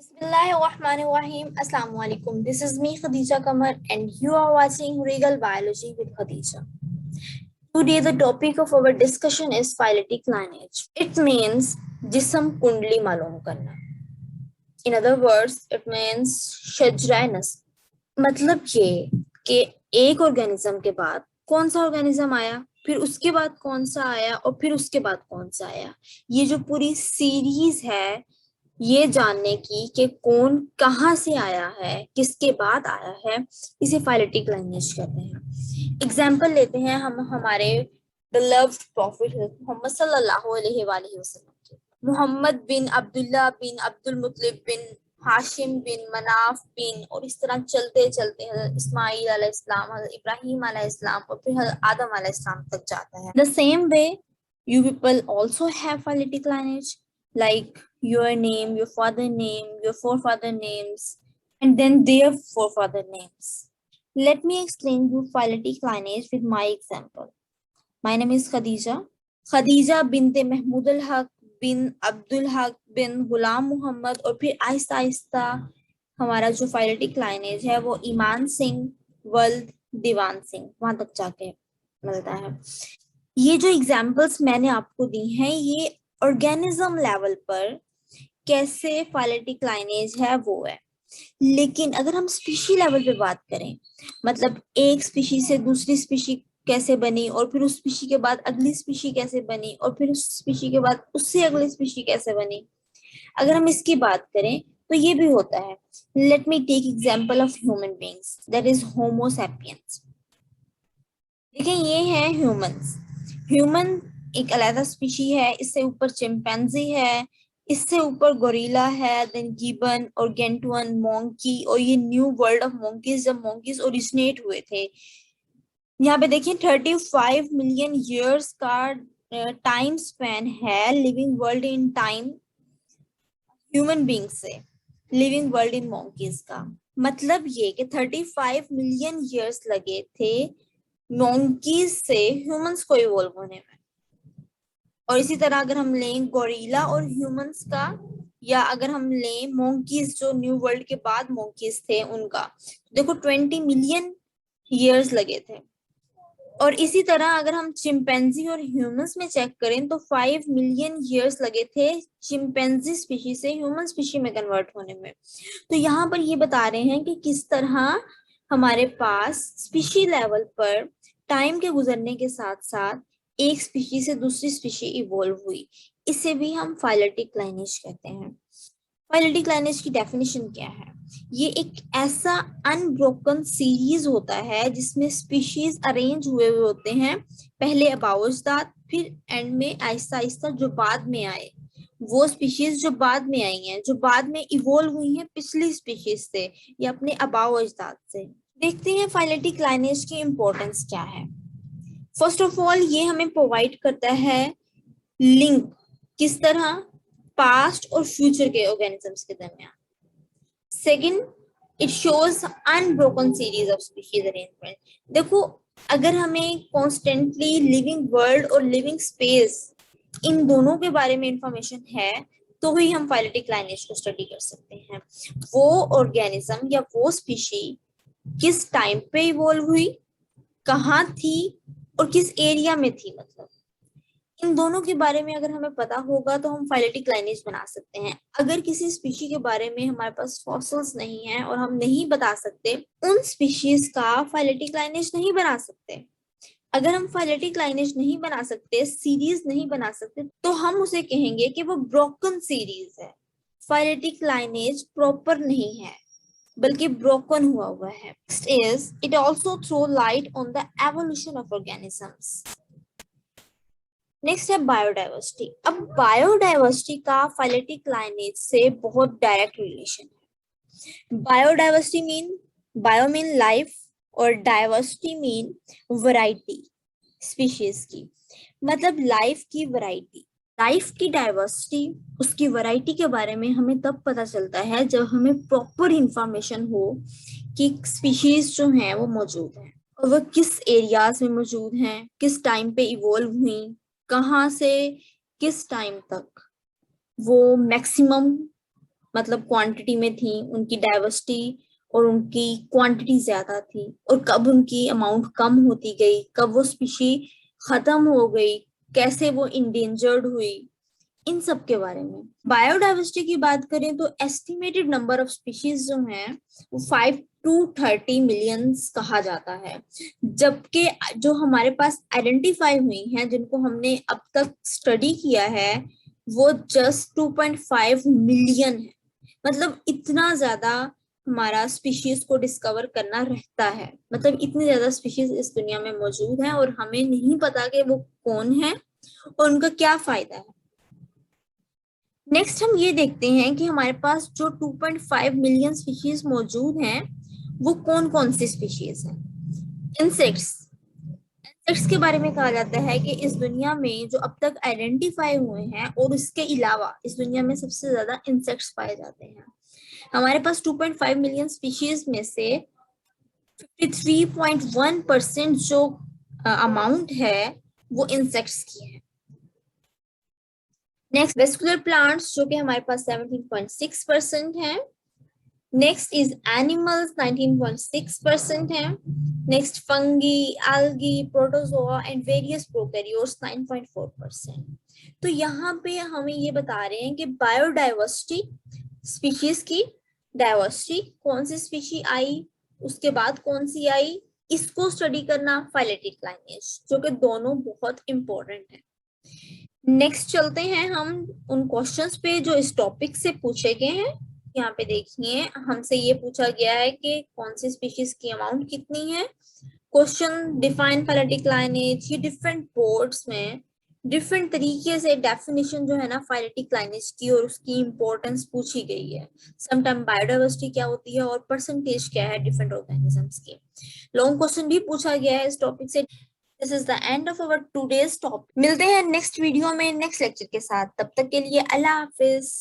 Bismillahirrahmanirrahim. Assalamu alaikum. This is me Khadija Kamar and you are watching Regal Biology with Khadija. Today the topic of our discussion is phyletic lineage. It means जिस्म कुंडली मालूम करना. In other words, it means शजराए नस्ल. मतलब ये कि एक organism के बाद कौन सा ऑर्गेनिज्म आया, फिर उसके बाद कौन सा आया और फिर उसके बाद कौन सा आया. ये जो पूरी सीरीज है ये जानने की कि कौन कहाँ से आया है, किसके बाद आया है, इसे फाइलेटिक लाइनेज कहते हैं. एग्जाम्पल लेते हैं हम हमारे बिलव्ड प्रॉफिट मोहम्मद सल्लल्लाहु अलैहि वसल्लम के. मोहम्मद बिन अब्दुल्ला बिन अब्दुल मुत्तलिब बिन हाशिम बिन मनाफ बिन, और इस तरह चलते चलते हज़रत इस्माइल अलैहिस्सलाम, हज़रत इब्राहिम अलैहिस्सलाम और फिर हज़रत आदम अलैहिस्सलाम तक जाता है. The same way you people also have phyletic lineage, like your name, your father name, your forefather names, and then their forefather names. Let me explain you phyletic lineage with my example. My name is Khadija. Khadija binte Mahmud al-Haq bin Abdul Haq bin Ghulam Muhammad, और फिर आहिस्ता आहिस्ता हमारा जो phyletic lineage है वो ईमान सिंह वल्द दीवान सिंह वहां तक जाके मिलता है. ये जो एग्जाम्पल्स मैंने आपको दी हैं ये ऑर्गेनिज्म लेवल पर कैसे फाइलेटिक लाइनेज है वो है. लेकिन अगर हम स्पीशी लेवल पे बात करें, मतलब एक स्पीशी से दूसरी स्पीशी कैसे बनी और फिर उस स्पीशी के बाद अगली स्पीशी कैसे बनी और फिर उस स्पीशी के बाद उससे अगली स्पीशी कैसे बनी, अगर हम इसकी बात करें तो ये भी होता है. Let me take example of human beings, that is homo sapiens. देखिए ये है ह्यूमंस. ह्यूमन एक अलग स्पीशी है, इससे ऊपर चिंपैंजी है, इससे ऊपर गोरिल्ला है, देन गिबन और गेंटुअन मोंकी, और ये न्यू वर्ल्ड ऑफ मोंकीज जब मोंकीज ओरिजिनेट हुए थे. यहाँ पे देखिए 35 मिलियन ईयर्स का टाइम स्पैन है living world in time human being से लिविंग वर्ल्ड इन मोंकीज का. मतलब ये कि 35 मिलियन ईयर्स लगे थे मोंकीज से ह्यूमंस को इवॉल्व होने में. और इसी तरह अगर हम लें गोरिल्ला और ह्यूमंस का, या अगर हम लें मोंकीज जो न्यू वर्ल्ड के बाद मोंकीज थे उनका, देखो 20 मिलियन ईयर्स लगे थे. और इसी तरह अगर हम चिंपैंजी और ह्यूमंस में चेक करें तो 5 मिलियन ईयर्स लगे थे चिंपैंजी स्पीशी से ह्यूमन स्पीशी में कन्वर्ट होने में. तो यहाँ पर ये बता रहे हैं कि किस तरह हमारे पास स्पीशी लेवल पर टाइम के गुजरने के साथ साथ एक स्पीशी से दूसरी स्पीशी इवॉल्व हुई. इसे भी हम फाइलेटिक लाइनेज कहते हैं. फाइलेटिक लाइनेज की डेफिनेशन क्या है? ये एक ऐसा अनब्रोकन सीरीज होता है जिसमें स्पीशीज अरेंज हुए हुए होते हैं, पहले अबाउजदात, फिर एंड में आहिस्ता आहिस्ता जो बाद में आए, वो स्पीशीज जो बाद में आई हैं, जो बाद में इवॉल्व हुई हैं पिछली स्पीशीज से या अपने अबाउजदात से. देखते हैं फाइलेटिक लाइनेज की इंपॉर्टेंस क्या है. फर्स्ट ऑफ ऑल ये हमें प्रोवाइड करता है लिंक, किस तरह पास्ट और फ्यूचर के ऑर्गेनिजम्स के दरमियान. Second, it shows unbroken series of species arrangement. देखो अगर हमें कॉन्स्टेंटली लिविंग वर्ल्ड और लिविंग स्पेस इन दोनों के बारे में इंफॉर्मेशन है तो ही हम फाइलेटिक लाइनेज को स्टडी कर सकते हैं. वो ऑर्गेनिज्म या वो स्पीशी किस टाइम पे इवॉल्व हुई, कहाँ थी और किस एरिया में थी, मतलब इन दोनों के बारे में अगर हमें पता होगा तो हम फाइलेटिक लाइनेज बना सकते हैं. अगर किसी स्पीशी के बारे में हमारे पास फॉसिल्स नहीं है और हम नहीं बता सकते, उन स्पीशीज का फाइलेटिक लाइनेज नहीं बना सकते. अगर हम फाइलेटिक लाइनेज नहीं बना सकते, सीरीज नहीं बना सकते, तो हम उसे कहेंगे कि वो ब्रोकन सीरीज है. फाइलेटिक लाइनेज प्रॉपर नहीं है बल्कि ब्रोकन हुआ है. Next is it also throw light on the evolution of organisms. Next है बायोडाइवर्सिटी. अब बायोडाइवर्सिटी का फाइलेटिक लाइनेज से बहुत डायरेक्ट रिलेशन है. Biodiversity mean, bio mean life और डाइवर्सिटी मीन वैरायटी स्पीशीज की, मतलब लाइफ की वैरायटी. लाइफ की डाइवर्सिटी, उसकी वैरायटी के बारे में हमें तब पता चलता है जब हमें प्रॉपर इंफॉर्मेशन हो कि स्पीशीज जो हैं वो मौजूद हैं और वो किस एरियाज में मौजूद हैं, किस टाइम पे इवॉल्व हुई, कहाँ से किस टाइम तक वो मैक्सिमम मतलब क्वांटिटी में थी, उनकी डाइवर्सिटी और उनकी क्वांटिटी ज्यादा थी, और कब उनकी अमाउंट कम होती गई, कब वो स्पीशी खत्म हो गई, कैसे वो इंडेंजर्ड हुई, इन सब के बारे में। बायोडाइवर्सिटी की बात करें तो एस्टिमेटेड नंबर ऑफ स्पीशीज जो हैं वो 5 to 30 मिलियंस कहा जाता है, जबकि जो हमारे पास आइडेंटिफाई हुई हैं, जिनको हमने अब तक स्टडी किया है, वो जस्ट 2.5 मिलियन है। मतलब इतना ज्यादा हमारा स्पीशीज को डिस्कवर करना रहता है, मतलब इतनी ज्यादा स्पीशीज इस दुनिया में मौजूद है और हमें नहीं पता कि वो कौन है और उनका क्या फायदा है। नेक्स्ट हम ये देखते हैं कि हमारे पास जो 2.5 मिलियन स्पीशीज मौजूद हैं वो कौन कौन सी स्पीशीज हैं। इंसेक्ट्स, इंसेक्ट्स के बारे में कहा जाता है कि इस दुनिया में जो अब तक आइडेंटिफाई हुए हैं और इसके अलावा इस दुनिया में सबसे ज्यादा इंसेक्ट्स पाए जाते हैं। हमारे पास 2.5 मिलियन स्पीशीज में से 53.1% जो अमाउंट है वो इंसेक्ट्स की है। नेक्स्ट वेस्कुलर प्लांट्स जो कि हमारे पास 17.6% है। नेक्स्ट इज एनिमल्स 19.6% है। Next fungi, algae, protozoa and various prokaryotes 9.4%। तो यहाँ पे हमें ये बता रहे हैं कि बायोडाइवर्सिटी, स्पीशीज की डाइवर्सिटी, कौन सी स्पीशी आई, उसके बाद कौन सी आई, इसको स्टडी करना, फाइलेटिक लाइनेज, जो कि दोनों बहुत इंपॉर्टेंट है। नेक्स्ट चलते हैं हम उन क्वेश्चंस पे जो इस टॉपिक से पूछे गए हैं। यहाँ पे देखिए हमसे ये पूछा गया है कि कौन सी स्पीशीज की अमाउंट कितनी है। क्वेश्चन डिफाइन फाइलेटिक लाइनेज, ये डिफरेंट बोर्ड्स में डिफरेंट तरीके से डेफिनेशन जो है ना फाइलेटिक लाइनेज की और उसकी इंपॉर्टेंस पूछी गई है। समटाइम बायोडाइवर्सिटी क्या होती है और परसेंटेज क्या है डिफरेंट ऑर्गेनिजम्स की। लॉन्ग क्वेश्चन भी पूछा गया है इस टॉपिक से। This is the end of our today's topic. मिलते हैं नेक्स्ट वीडियो में नेक्स्ट लेक्चर के साथ, तब तक के लिए अल्लाह हाफिज।